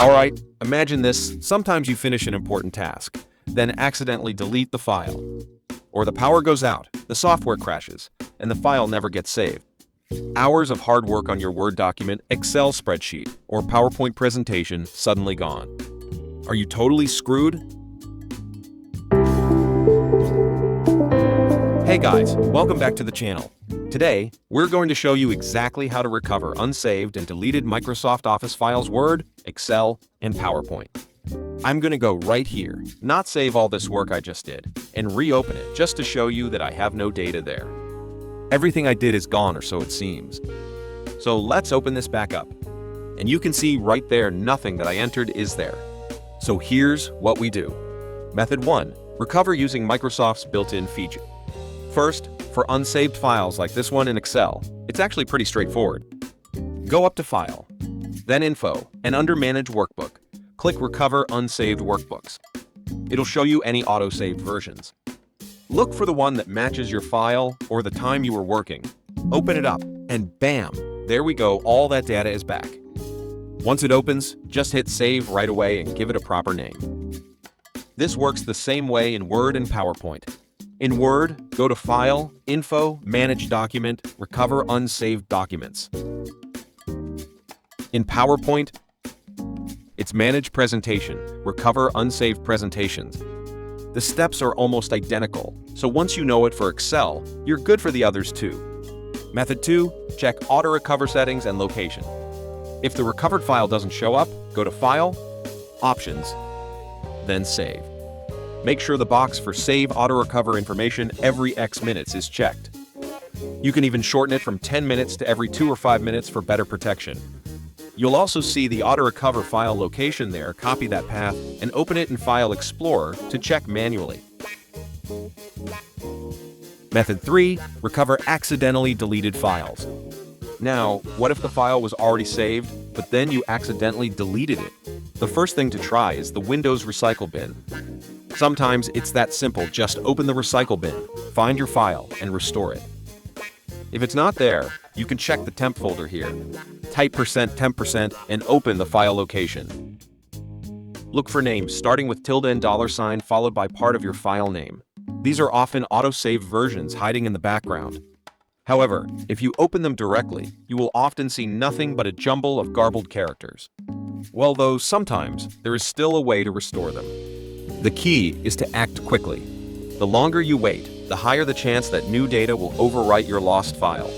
Alright, imagine this. Sometimes you finish an important task, then accidentally delete the file. Or the power goes out, the software crashes, and the file never gets saved. Hours of hard work on your Word document, Excel spreadsheet, or PowerPoint presentation suddenly gone. Are you totally screwed? Hey guys, welcome back to the channel. Today, we're going to show you exactly how to recover unsaved and deleted Microsoft Office files Word, Excel, and PowerPoint. I'm going to go right here, not save all this work I just did, and reopen it just to show you that I have no data there. Everything I did is gone, or so it seems. So let's open this back up. And you can see right there nothing that I entered is there. So here's what we do. Method 1. Recover using Microsoft's built-in feature. First, for unsaved files like this one in Excel, it's actually pretty straightforward. Go up to File, then Info, and under Manage Workbook, click Recover Unsaved Workbooks. It'll show you any auto-saved versions. Look for the one that matches your file or the time you were working. Open it up, and bam! There we go, all that data is back. Once it opens, just hit Save right away and give it a proper name. This works the same way in Word and PowerPoint. In Word, go to File, Info, Manage Document, Recover Unsaved Documents. In PowerPoint, it's Manage Presentation, Recover Unsaved Presentations. The steps are almost identical, so once you know it for Excel, you're good for the others too. Method 2, check AutoRecover settings and location. If the recovered file doesn't show up, go to File, Options, then Save. Make sure the box for Save AutoRecover information every X minutes is checked. You can even shorten it from 10 minutes to every 2 or 5 minutes for better protection. You'll also see the AutoRecover file location there. Copy that path and open it in File Explorer to check manually. Method 3. Recover accidentally deleted files. Now, what if the file was already saved, but then you accidentally deleted it? The first thing to try is the Windows Recycle bin. Sometimes it's that simple, just open the recycle bin, find your file, and restore it. If it's not there, you can check the Temp Folder here. Type %temp% and open the file location. Look for names starting with tilde and $ followed by part of your file name. These are often auto-saved versions hiding in the background. However, if you open them directly, you will often see nothing but a jumble of garbled characters. Well, though sometimes there is still a way to restore them. The key is to act quickly. The longer you wait, the higher the chance that new data will overwrite your lost file.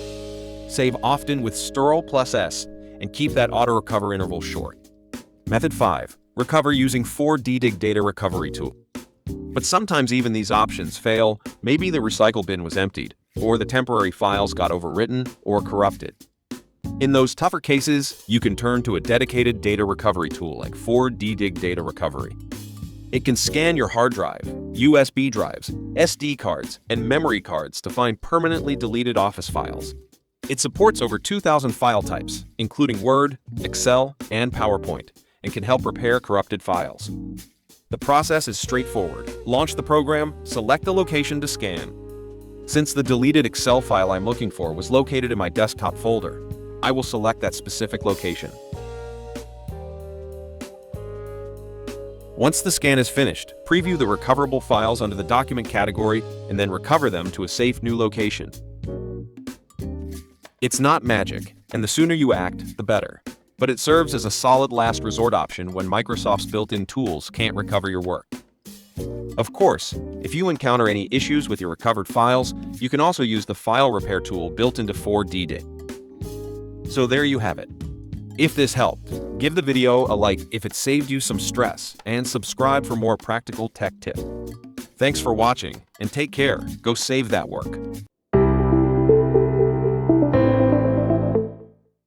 Save often with Ctrl+S and keep that auto-recover interval short. Method 5. Recover using 4DDIG data recovery tool. But sometimes even these options fail. Maybe the recycle bin was emptied, or the temporary files got overwritten or corrupted. In those tougher cases, you can turn to a dedicated data recovery tool like 4DDIG Data Recovery. It can scan your hard drive, USB drives, SD cards, and memory cards to find permanently deleted Office files. It supports over 2,000 file types, including Word, Excel, and PowerPoint, and can help repair corrupted files. The process is straightforward. Launch the program, select the location to scan. Since the deleted Excel file I'm looking for was located in my desktop folder, I will select that specific location. Once the scan is finished, preview the recoverable files under the document category and then recover them to a safe new location. It's not magic, and the sooner you act, the better. But it serves as a solid last resort option when Microsoft's built-in tools can't recover your work. Of course, if you encounter any issues with your recovered files, you can also use the file repair tool built into 4DDIG. So there you have it. If this helped, give the video a like if it saved you some stress, and subscribe for more practical tech tips. Thanks for watching, and take care. Go save that work.